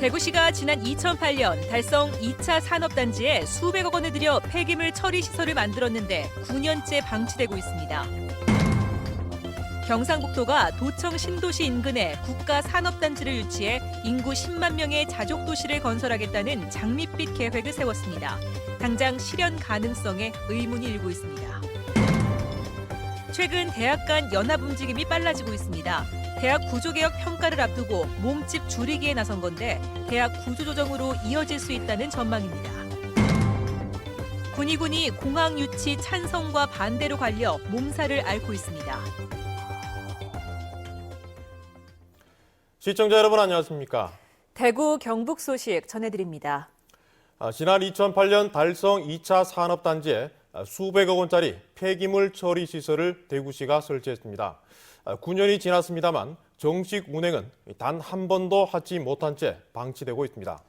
대구시가 지난 2008년 달성 2차 산업단지에 수백억 원을 들여 폐기물 처리 시설을 만들었는데 9년째 방치되고 있습니다. 경상북도가 도청 신도시 인근에 국가 산업단지를 유치해 인구 10만 명의 자족도시를 건설하겠다는 장밋빛 계획을 세웠습니다. 당장 실현 가능성에 의문이 일고 있습니다. 최근 대학 간 연합 움직임이 빨라지고 있습니다. 대학 구조개혁 평가를 앞두고 몸집 줄이기에 나선 건데 대학 구조조정으로 이어질 수 있다는 전망입니다. 군의군이 공항 유치 찬성과 반대로 갈려 몸살을 앓고 있습니다. 시청자 여러분 안녕하십니까? 대구 경북 소식 전해드립니다. 지난 2008년 달성 2차 산업단지에 수백억 원짜리 폐기물 처리 시설을 대구시가 설치했습니다. 9년이 지났습니다만 정식 운행은 단 한 번도 하지 못한 채 방치되고 있습니다.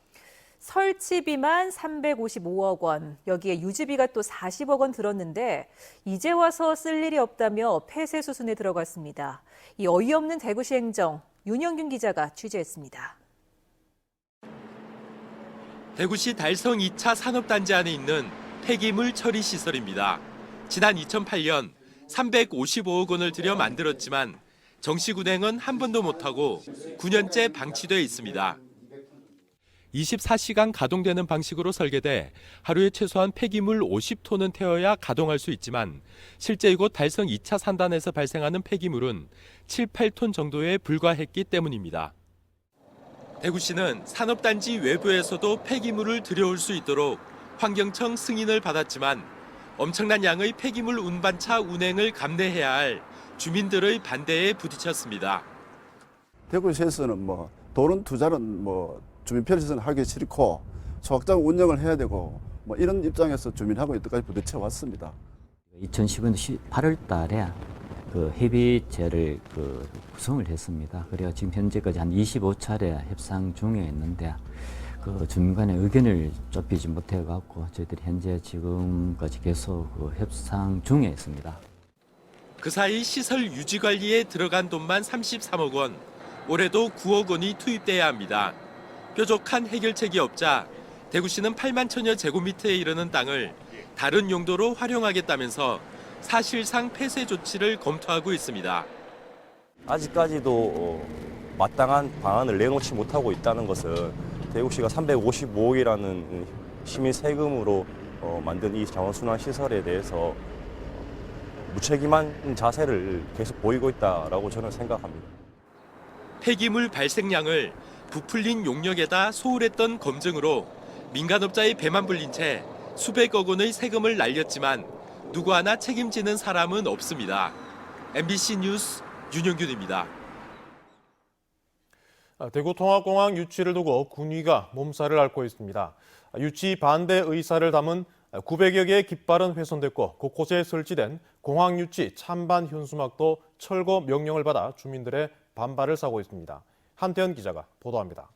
설치비만 355억 원, 여기에 유지비가 또 40억 원 들었는데 이제 와서 쓸 일이 없다며 폐쇄 수순에 들어갔습니다. 이 어이없는 대구시 행정, 윤영균 기자가 취재했습니다. 대구시 달성 2차 산업단지 안에 있는 폐기물 처리 시설입니다. 지난 2008년 355억 원을 들여 만들었지만 정식 운행은 한 번도 못하고 9년째 방치돼 있습니다. 24시간 가동되는 방식으로 설계돼 하루에 최소한 폐기물 50톤은 태워야 가동할 수 있지만 실제 이곳 달성 2차 산단에서 발생하는 폐기물은 7, 8톤 정도에 불과했기 때문입니다. 대구시는 산업단지 외부에서도 폐기물을 들여올 수 있도록 환경청 승인을 받았지만 엄청난 양의 폐기물 운반차 운행을 감내해야 할 주민들의 반대에 부딪혔습니다. 대구시에서는 도론 투자는 주민 편의시설 하기 싫고 소확장 운영을 해야 되고 이런 입장에서 주민하고 여태까지 부딪혀 왔습니다. 2015년 8월 달에 협의체를 구성을 했습니다. 그래서 지금 현재까지 한 25차례 협상 중에 있는데 주민 간의 의견을 좁히지 못해갖고 저희들이 현재 지금까지 계속 협상 중에 있습니다. 그 사이 시설 유지 관리에 들어간 돈만 33억 원, 올해도 9억 원이 투입돼야 합니다. 뾰족한 해결책이 없자 대구시는 8만 천여 제곱미터에 이르는 땅을 다른 용도로 활용하겠다면서 사실상 폐쇄 조치를 검토하고 있습니다. 아직까지도 마땅한 방안을 내놓지 못하고 있다는 것은 대구시가 355억이라는 시민 세금으로 만든 이 자원순환 시설에 대해서 무책임한 자세를 계속 보이고 있다라고 저는 생각합니다. 폐기물 발생량을 부풀린 용역에다 소홀했던 검증으로 민간업자의 배만 불린 채 수백억 원의 세금을 날렸지만 누구 하나 책임지는 사람은 없습니다. MBC 뉴스 윤영균입니다. 대구 통합공항 유치를 두고 군위가 몸살을 앓고 있습니다. 유치 반대 의사를 담은 900여 개의 깃발은 훼손됐고 곳곳에 설치된 공항 유치 찬반 현수막도 철거 명령을 받아 주민들의 반발을 사고 있습니다. 한태현 기자가 보도합니다.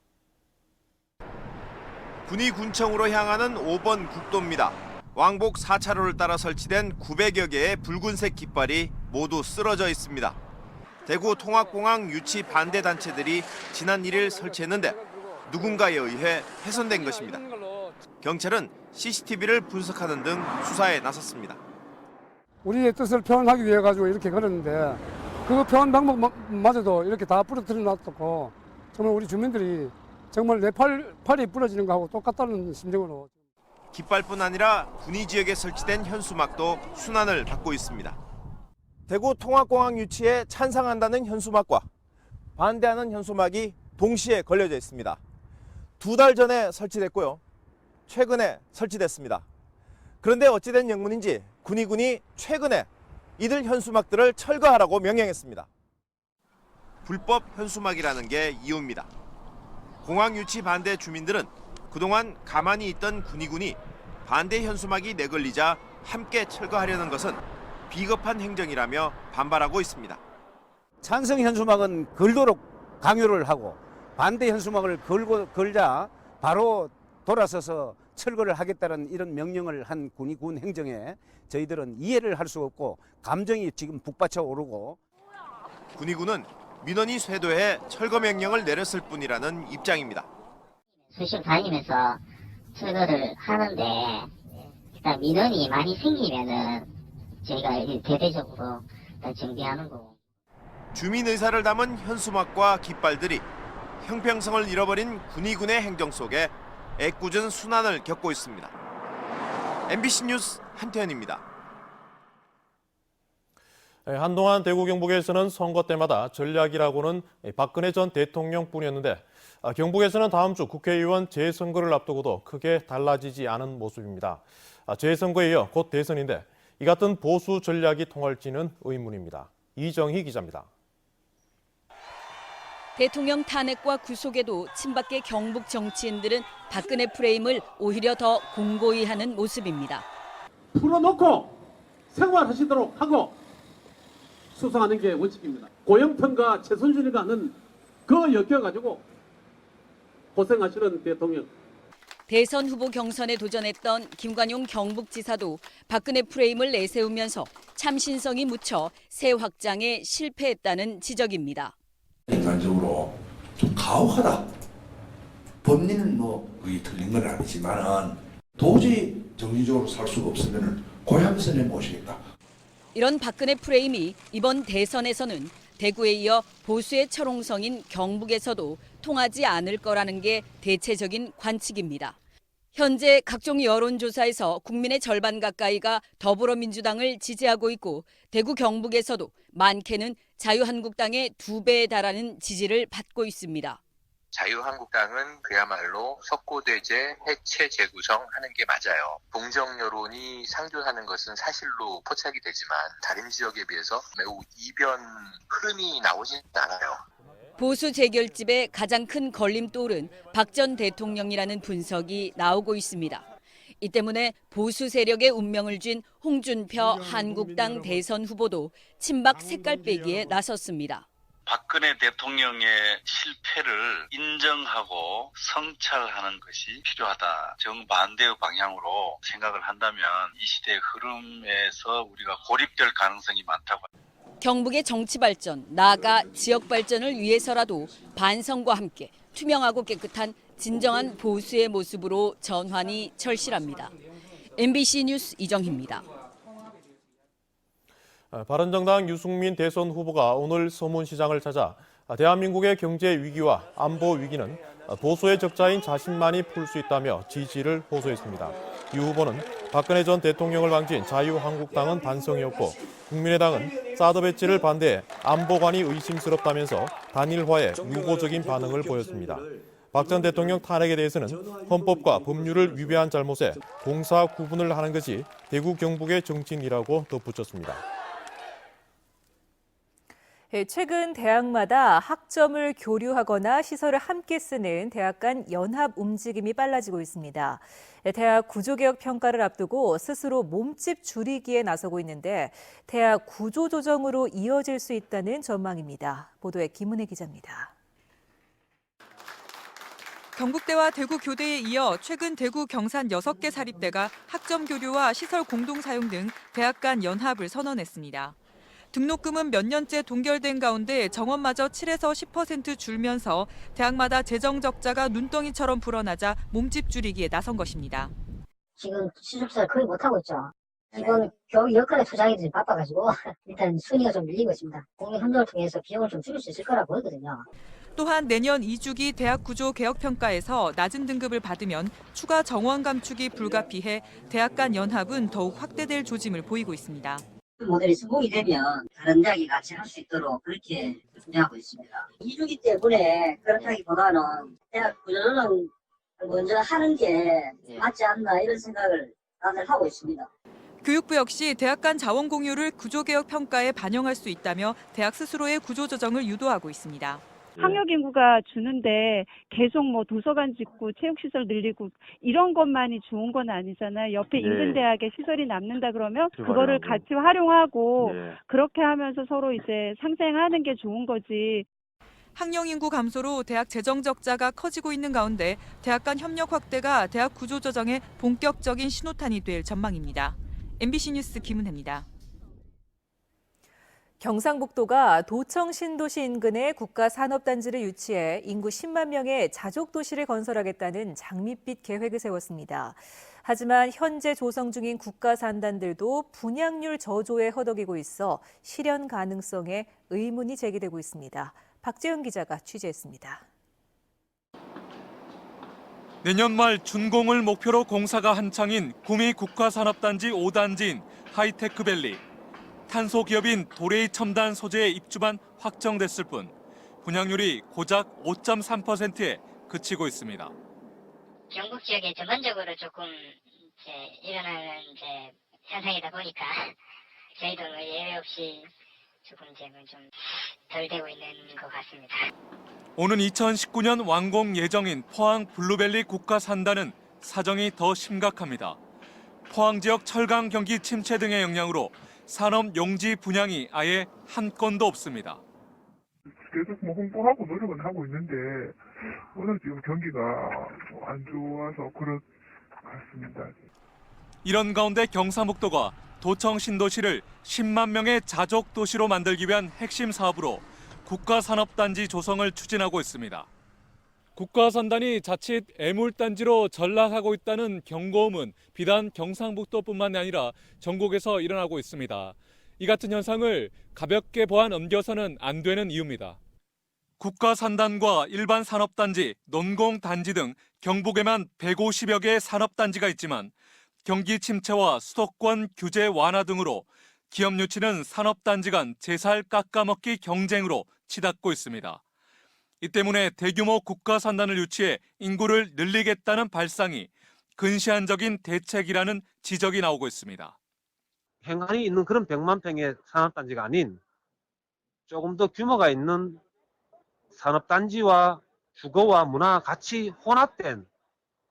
군위군청으로 향하는 5번 국도입니다. 왕복 4차로를 따라 설치된 900여 개의 붉은색 깃발이 모두 쓰러져 있습니다. 대구 통합공항 유치 반대 단체들이 지난 1일 설치했는데 누군가에 의해 훼손된 것입니다. 경찰은 CCTV를 분석하는 등 수사에 나섰습니다. 우리의 뜻을 표현하기 위해 가지고 이렇게 걸었는데 그 표현 방법마저도 이렇게 다 부러뜨려 놨고 정말 우리 주민들이 정말 내 팔이 부러지는 거하고 똑같다는 심정으로. 깃발뿐 아니라 군위 지역에 설치된 현수막도 순환을 받고 있습니다. 대구 통합공항 유치에 찬성한다는 현수막과 반대하는 현수막이 동시에 걸려져 있습니다. 2달 전에 설치됐고요. 최근에 설치됐습니다. 그런데 어찌된 영문인지 군위군이 최근에 이들 현수막들을 철거하라고 명령했습니다. 불법 현수막이라는 게 이유입니다. 공항 유치 반대 주민들은 그동안 가만히 있던 군위군이 반대 현수막이 내걸리자 함께 철거하려는 것은 비겁한 행정이라며 반발하고 있습니다. 찬성 현수막은 걸도록 강요를 하고 반대 현수막을 걸자 바로 돌아서서 철거를 하겠다는 이런 명령을 한 군위군 행정에 저희들은 이해를 할 수 없고 감정이 지금 북받쳐 오르고. 군위군은 민원이 쇄도해 철거 명령을 내렸을 뿐이라는 입장입니다. 수시로 다니면서 철거를 하는데 일단 민원이 많이 생기면은 저희가 대대적으로 일단 정비하는 거고. 주민 의사를 담은 현수막과 깃발들이 형평성을 잃어버린 군의군의 행정 속에 애꿎은 순환을 겪고 있습니다. MBC 뉴스 한태현입니다. 한동안 대구 경북에서는 선거 때마다 전략이라고는 박근혜 전 대통령뿐이었는데 경북에서는 다음 주 국회의원 재선거를 앞두고도 크게 달라지지 않은 모습입니다. 재선거에 이어 곧 대선인데 이 같은 보수 전략이 통할지는 의문입니다. 이정희 기자입니다. 대통령 탄핵과 구속에도 친박계 경북 정치인들은 박근혜 프레임을 오히려 더 공고히 하는 모습입니다. 풀어놓고 생활하시도록 하고 수사하는 게 원칙입니다. 고영편과 최순실이가 하는 그 엮여가지고 고생하시는 대통령. 대선 후보 경선에 도전했던 김관용 경북지사도 박근혜 프레임을 내세우면서 참신성이 묻혀 새 확장에 실패했다는 지적입니다. 인간적으로 좀 가혹하다. 법리는 그게 틀린 건 아니지만은 도저히 정신적으로 살 수가 없으면은 고향선에 모시겠다. 이런 박근혜 프레임이 이번 대선에서는 대구에 이어 보수의 철옹성인 경북에서도 통하지 않을 거라는 게 대체적인 관측입니다. 현재 각종 여론조사에서 국민의 절반 가까이가 더불어민주당을 지지하고 있고 대구 경북에서도 많게는 자유한국당의 2배에 달하는 지지를 받고 있습니다. 자유한국당은 그야말로 석고대제 해체 재구성하는 게 맞아요. 동정 여론이 상존하는 것은 사실로 포착이 되지만 다른 지역에 비해서 매우 이변 흐름이 나오진 않아요. 보수 재결집의 가장 큰 걸림돌은 박 전 대통령이라는 분석이 나오고 있습니다. 이 때문에 보수 세력의 운명을 쥔 홍준표 한국당 대선 후보도 친박 색깔 빼기에 나섰습니다. 박근혜 대통령의 실패를 인정하고 성찰하는 것이 필요하다. 정반대의 방향으로 생각을 한다면 이 시대의 흐름에서 우리가 고립될 가능성이 많다고. 경북의 정치 발전, 나아가 지역 발전을 위해서라도 반성과 함께 투명하고 깨끗한 진정한 보수의 모습으로 전환이 절실합니다. MBC 뉴스 이정희입니다. 바른정당 유승민 대선 후보가 오늘 서문시장을 찾아 대한민국의 경제 위기와 안보 위기는 보수의 적자인 자신만이 풀 수 있다며 지지를 호소했습니다. 유 후보는 박근혜 전 대통령을 방지한 자유한국당은 반성이었고 국민의당은 사드 배치를 반대해 안보관이 의심스럽다면서 단일화에 유보적인 반응을 보였습니다. 박 전 대통령 탄핵에 대해서는 헌법과 법률을 위배한 잘못에 공사 구분을 하는 것이 대구 경북의 정치인이라고 덧붙였습니다. 최근 대학마다 학점을 교류하거나 시설을 함께 쓰는 대학 간 연합 움직임이 빨라지고 있습니다. 대학 구조개혁 평가를 앞두고 스스로 몸집 줄이기에 나서고 있는데 대학 구조조정으로 이어질 수 있다는 전망입니다. 보도에 김은혜 기자입니다. 경북대와 대구 교대에 이어 최근 대구 경산 6개 사립대가 학점 교류와 시설 공동 사용 등 대학 간 연합을 선언했습니다. 등록금은 몇 년째 동결된 가운데 정원마저 7에서 10% 줄면서 대학마다 재정 적자가 눈덩이처럼 불어나자 몸집 줄이기에 나선 것입니다. 지금 수습사를 거의 못하고 있죠. 이번 교육 여건에 투자하기들이 바빠가지고 일단 순위가 좀 밀리고 있습니다. 국민 협력을 통해서 비용을 좀 줄일 수 있을 거라 보이거든요. 또한 내년 2주기 대학 구조 개혁 평가에서 낮은 등급을 받으면 추가 정원 감축이 불가피해 대학 간 연합은 더욱 확대될 조짐을 보이고 있습니다. 모델이 성공이 되면 다른 대학이 같이 할 수 있도록 그렇게 준비하고 있습니다. 2주기 때문에 그렇다기보다는 대학 구조조정 먼저 하는 게 맞지 않나 이런 생각을 다들 하고 있습니다. 교육부 역시 대학 간 자원 공유를 구조개혁 평가에 반영할 수 있다며 대학 스스로의 구조조정을 유도하고 있습니다. 학력 인구가 주는데 계속 도서관 짓고 체육시설 늘리고 이런 것만이 좋은 건 아니잖아요. 옆에 인근 대학에 시설이 남는다 그러면 그거를 같이 활용하고 그렇게 하면서 서로 이제 상생하는 게 좋은 거지. 학령 인구 감소로 대학 재정 적자가 커지고 있는 가운데 대학 간 협력 확대가 대학 구조 조정의 본격적인 신호탄이 될 전망입니다. MBC 뉴스 김은혜입니다. 경상북도가 도청 신도시 인근에 국가산업단지를 유치해 인구 10만 명의 자족도시를 건설하겠다는 장밋빛 계획을 세웠습니다. 하지만 현재 조성 중인 국가산단들도 분양률 저조에 허덕이고 있어 실현 가능성에 의문이 제기되고 있습니다. 박재영 기자가 취재했습니다. 내년 말 준공을 목표로 공사가 한창인 구미 국가산업단지 5단지인 하이테크밸리. 탄소 기업인 도레이 첨단 소재의 입주만 확정됐을 뿐 분양률이 고작 5.3%에 그치고 있습니다. 경북 지역에 전반적으로 조금 일어나는 현상이다 보니까 저희도 예외 없이 조금 좀 덜 되고 있는 것 같습니다. 오는 2019년 완공 예정인 포항 블루밸리 국가산단은 사정이 더 심각합니다. 포항 지역 철강 경기 침체 등의 영향으로 산업 용지 분양이 아예 한 건도 없습니다. 계속 홍보하고 노력은 하고 있는데 워낙 지금 경기가 안 좋아서 그런 것 같습니다. 이런 가운데 경상북도가 도청 신도시를 10만 명의 자족 도시로 만들기 위한 핵심 사업으로 국가산업단지 조성을 추진하고 있습니다. 국가산단이 자칫 애물단지로 전락하고 있다는 경고음은 비단 경상북도뿐만 아니라 전국에서 일어나고 있습니다. 이 같은 현상을 가볍게 보아 넘겨서는 안 되는 이유입니다. 국가산단과 일반 산업단지, 논공단지 등 경북에만 150여 개의 산업단지가 있지만 경기 침체와 수도권 규제 완화 등으로 기업 유치는 산업단지 간 제살 깎아먹기 경쟁으로 치닫고 있습니다. 이 때문에 대규모 국가산단을 유치해 인구를 늘리겠다는 발상이 근시안적인 대책이라는 지적이 나오고 있습니다. 행안이 있는 그런 100만 평의 산업단지가 아닌 조금 더 규모가 있는 산업단지와 주거와 문화가 같이 혼합된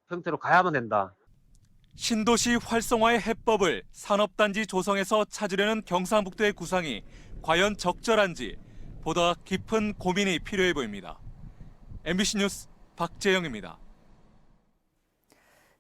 형태로 가야만 된다. 신도시 활성화의 해법을 산업단지 조성에서 찾으려는 경상북도의 구상이 과연 적절한지 보다 깊은 고민이 필요해 보입니다. MBC 뉴스 박재영입니다.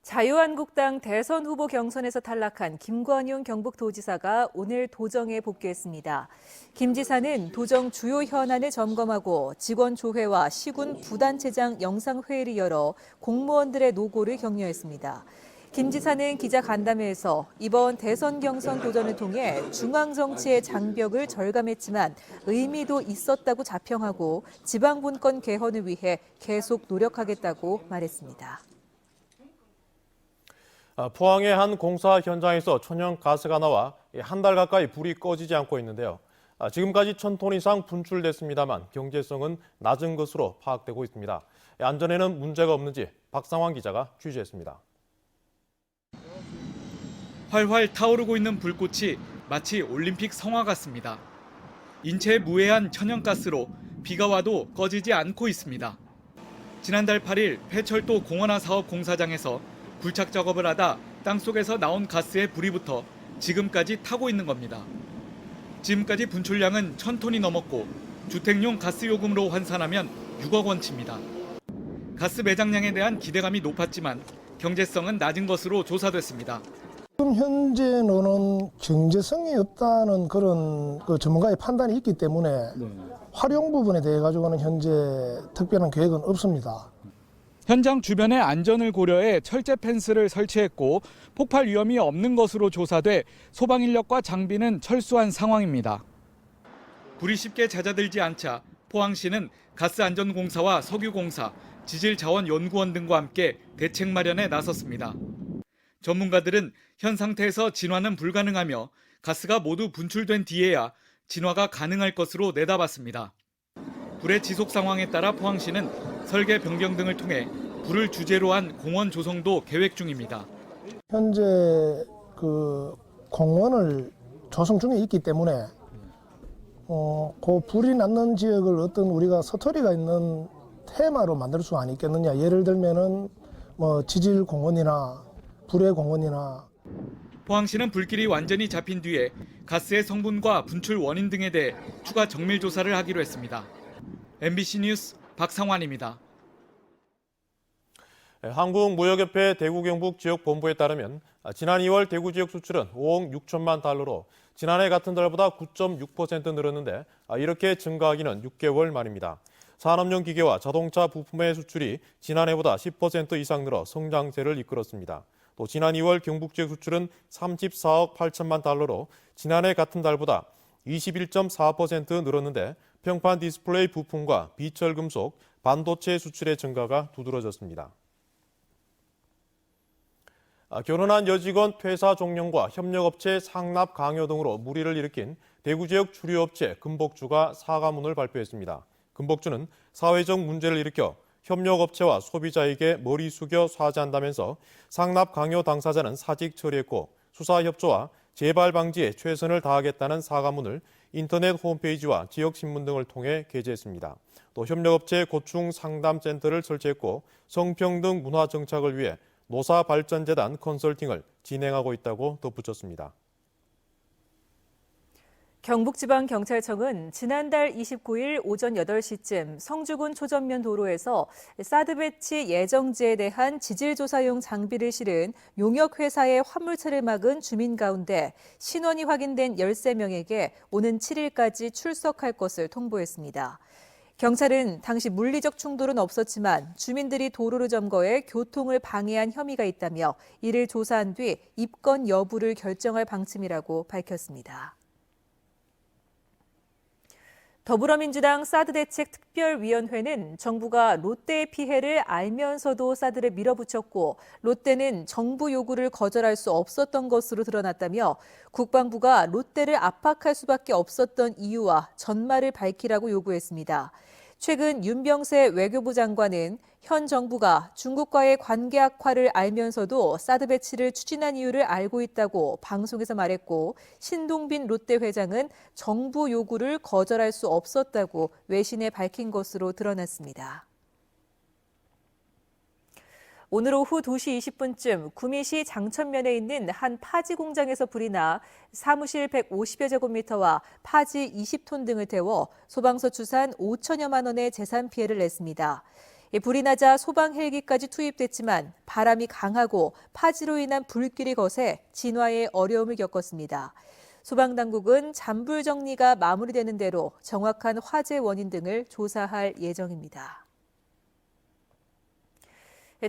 자유한국당 대선 후보 경선에서 탈락한 김관용 경북도지사가 오늘 도정에 복귀했습니다. 김 지사는 도정 주요 현안을 점검하고 직원 조회와 시군 부단체장 영상회의를 열어 공무원들의 노고를 격려했습니다. 김 지사는 기자간담회에서 이번 대선 경선 도전을 통해 중앙정치의 장벽을 절감했지만 의미도 있었다고 자평하고 지방분권 개헌을 위해 계속 노력하겠다고 말했습니다. 포항의 한 공사 현장에서 천연가스가 나와 한 달 가까이 불이 꺼지지 않고 있는데요. 지금까지 1,000톤 이상 분출됐습니다만 경제성은 낮은 것으로 파악되고 있습니다. 안전에는 문제가 없는지 박상환 기자가 취재했습니다. 활활 타오르고 있는 불꽃이 마치 올림픽 성화 같습니다. 인체에 무해한 천연가스로 비가 와도 꺼지지 않고 있습니다. 지난달 8일 폐철도 공원화 사업 공사장에서 불착 작업을 하다 땅속에서 나온 가스에 불이 붙어 지금까지 타고 있는 겁니다. 지금까지 분출량은 1,000톤이 넘었고 주택용 가스 요금으로 환산하면 6억 원치입니다. 가스 매장량에 대한 기대감이 높았지만 경제성은 낮은 것으로 조사됐습니다. 지금 현재는 경제성이 없다는 그런 전문가의 판단이 있기 때문에 활용 부분에 대해 가지고는 현재 특별한 계획은 없습니다. 현장 주변의 안전을 고려해 철제 펜스를 설치했고 폭발 위험이 없는 것으로 조사돼 소방 인력과 장비는 철수한 상황입니다. 불이 쉽게 잦아들지 않자 포항시는 가스안전공사와 석유공사, 지질자원연구원 등과 함께 대책 마련에 나섰습니다. 전문가들은 현 상태에서 진화는 불가능하며 가스가 모두 분출된 뒤에야 진화가 가능할 것으로 내다봤습니다. 불의 지속 상황에 따라 포항시는 설계 변경 등을 통해 불을 주제로 한 공원 조성도 계획 중입니다. 현재 공원을 조성 중에 있기 때문에 그 불이 났는 지역을 어떤 우리가 서터리가 있는 테마로 만들 수 아니겠느냐. 예를 들면은 지질 공원이나 불의 공원이나. 포항시는 불길이 완전히 잡힌 뒤에 가스의 성분과 분출 원인 등에 대해 추가 정밀 조사를 하기로 했습니다. MBC 뉴스 박상환입니다. 한국무역협회 대구 경북 지역본부에 따르면 지난 2월 대구 지역 수출은 5억 6천만 달러로 지난해 같은 달보다 9.6% 늘었는데 이렇게 증가하기는 6개월 만입니다. 산업용 기계와 자동차 부품의 수출이 지난해보다 10% 이상 늘어 성장세를 이끌었습니다. 또 지난 2월 경북 지역 수출은 34억 8천만 달러로 지난해 같은 달보다 21.4% 늘었는데 평판 디스플레이 부품과 비철금속, 반도체 수출의 증가가 두드러졌습니다. 결혼한 여직원 퇴사 종용과 협력업체 상납 강요 등으로 물의를 일으킨 대구 지역 주류업체 금복주가 사과문을 발표했습니다. 금복주는 사회적 문제를 일으켜 협력업체와 소비자에게 머리 숙여 사죄한다면서 상납 강요 당사자는 사직 처리했고 수사 협조와 재발 방지에 최선을 다하겠다는 사과문을 인터넷 홈페이지와 지역신문 등을 통해 게재했습니다. 또 협력업체 고충 상담센터를 설치했고 성평등 문화 정착을 위해 노사발전재단 컨설팅을 진행하고 있다고 덧붙였습니다. 경북지방경찰청은 지난달 29일 오전 8시쯤 성주군 초전면 도로에서 사드 배치 예정지에 대한 지질조사용 장비를 실은 용역회사의 화물차를 막은 주민 가운데 신원이 확인된 13명에게 오는 7일까지 출석할 것을 통보했습니다. 경찰은 당시 물리적 충돌은 없었지만 주민들이 도로를 점거해 교통을 방해한 혐의가 있다며 이를 조사한 뒤 입건 여부를 결정할 방침이라고 밝혔습니다. 더불어민주당 사드 대책 특별위원회는 정부가 롯데의 피해를 알면서도 사드를 밀어붙였고 롯데는 정부 요구를 거절할 수 없었던 것으로 드러났다며 국방부가 롯데를 압박할 수밖에 없었던 이유와 전말을 밝히라고 요구했습니다. 최근 윤병세 외교부 장관은 현 정부가 중국과의 관계 악화를 알면서도 사드 배치를 추진한 이유를 알고 있다고 방송에서 말했고 신동빈 롯데 회장은 정부 요구를 거절할 수 없었다고 외신에 밝힌 것으로 드러났습니다. 오늘 오후 2시 20분쯤 구미시 장천면에 있는 한 파지 공장에서 불이 나 사무실 150여 제곱미터와 파지 20톤 등을 태워 소방서 추산 5천여만 원의 재산 피해를 냈습니다. 불이 나자 소방 헬기까지 투입됐지만 바람이 강하고 파지로 인한 불길이 거세 진화에 어려움을 겪었습니다. 소방당국은 잔불 정리가 마무리되는 대로 정확한 화재 원인 등을 조사할 예정입니다.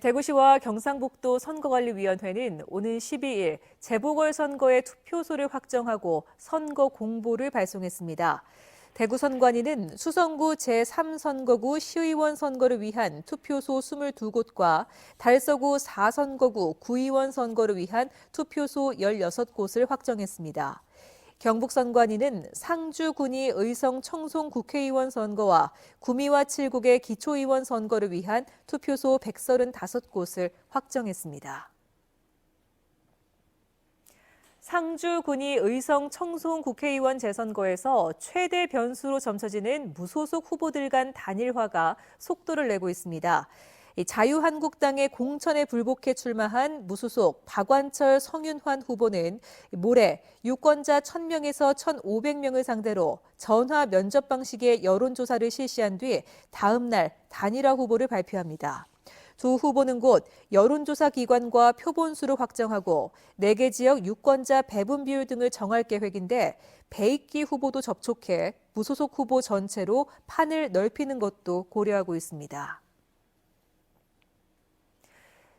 대구시와 경상북도 선거관리위원회는 오는 12일 재보궐선거의 투표소를 확정하고 선거 공보를 발송했습니다. 대구 선관위는 수성구 제3선거구 시의원 선거를 위한 투표소 22곳과 달서구 4선거구 구의원 선거를 위한 투표소 16곳을 확정했습니다. 경북선관위는 상주군이 의성 청송 국회의원 선거와 구미와 칠곡의 기초의원 선거를 위한 투표소 135곳을 확정했습니다. 상주군이 의성 청송 국회의원 재선거에서 최대 변수로 점쳐지는 무소속 후보들 간 단일화가 속도를 내고 있습니다. 자유한국당의 공천에 불복해 출마한 무소속 박완철 성윤환 후보는 모레 유권자 1,000명에서 1,500명을 상대로 전화 면접 방식의 여론조사를 실시한 뒤 다음 날 단일화 후보를 발표합니다. 두 후보는 곧 여론조사 기관과 표본수를 확정하고 4개 지역 유권자 배분 비율 등을 정할 계획인데 배익기 후보도 접촉해 무소속 후보 전체로 판을 넓히는 것도 고려하고 있습니다.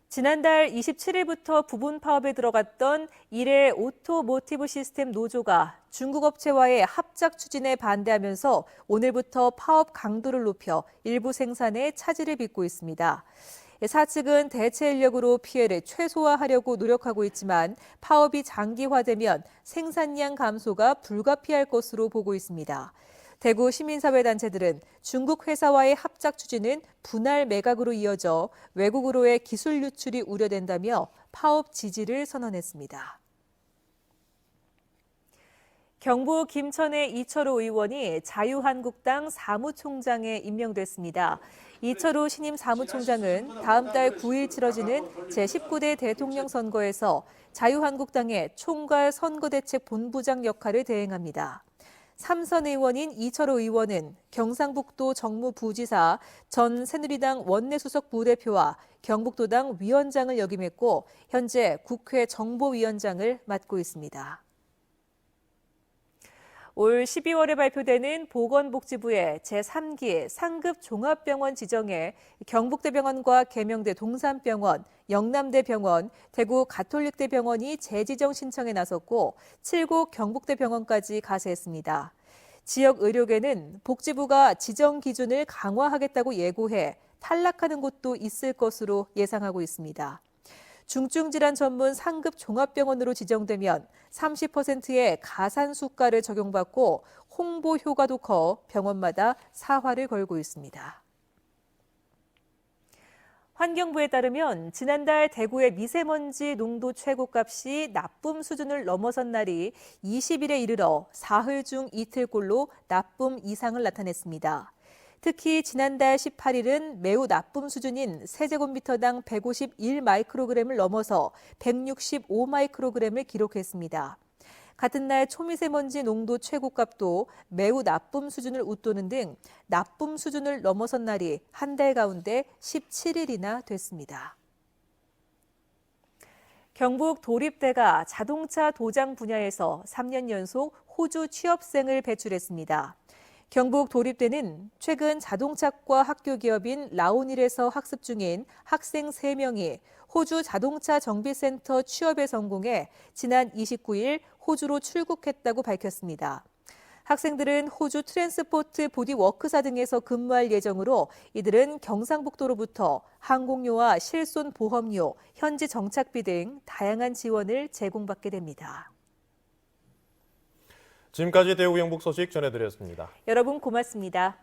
지난달 27일부터 부분 파업에 들어갔던 일회 오토모티브 시스템 노조가 중국 업체와의 합작 추진에 반대하면서 오늘부터 파업 강도를 높여 일부 생산에 차질을 빚고 있습니다. 사측은 대체 인력으로 피해를 최소화하려고 노력하고 있지만 파업이 장기화되면 생산량 감소가 불가피할 것으로 보고 있습니다. 대구 시민사회단체들은 중국 회사와의 합작 추진은 분할 매각으로 이어져 외국으로의 기술 유출이 우려된다며 파업 지지를 선언했습니다. 경북 김천의 이철호 의원이 자유한국당 사무총장에 임명됐습니다. 이철호 신임 사무총장은 다음 달 9일 치러지는 제19대 대통령 선거에서 자유한국당의 총괄 선거대책 본부장 역할을 대행합니다. 삼선 의원인 이철호 의원은 경상북도 정무부지사, 전 새누리당 원내수석 부대표와 경북도당 위원장을 역임했고 현재 국회 정보위원장을 맡고 있습니다. 올 12월에 발표되는 보건복지부의 제3기 상급 종합병원 지정에 경북대병원과 계명대 동산병원, 영남대병원, 대구 가톨릭대병원이 재지정 신청에 나섰고 7곳 경북대병원까지 가세했습니다. 지역 의료계는 복지부가 지정 기준을 강화하겠다고 예고해 탈락하는 곳도 있을 것으로 예상하고 있습니다. 중증질환 전문 상급 종합병원으로 지정되면 30%의 가산 수가를 적용받고 홍보 효과도 커 병원마다 사활을 걸고 있습니다. 환경부에 따르면 지난달 대구의 미세먼지 농도 최고값이 나쁨 수준을 넘어선 날이 20일에 이르러 사흘 중 이틀꼴로 나쁨 이상을 나타냈습니다. 특히 지난달 18일은 매우 나쁨 수준인 세제곱미터당 151 마이크로그램을 넘어서 165 마이크로그램을 기록했습니다. 같은 날 초미세먼지 농도 최고값도 매우 나쁨 수준을 웃도는 등 나쁨 수준을 넘어선 날이 한 달 가운데 17일이나 됐습니다. 경북 도립대가 자동차 도장 분야에서 3년 연속 호주 취업생을 배출했습니다. 경북 도립대는 최근 자동차과 학교 기업인 라오닐에서 학습 중인 학생 3명이 호주 자동차 정비센터 취업에 성공해 지난 29일 호주로 출국했다고 밝혔습니다. 학생들은 호주 트랜스포트 보디워크사 등에서 근무할 예정으로 이들은 경상북도로부터 항공료와 실손 보험료, 현지 정착비 등 다양한 지원을 제공받게 됩니다. 지금까지 대구 경북 소식 전해드렸습니다. 여러분 고맙습니다.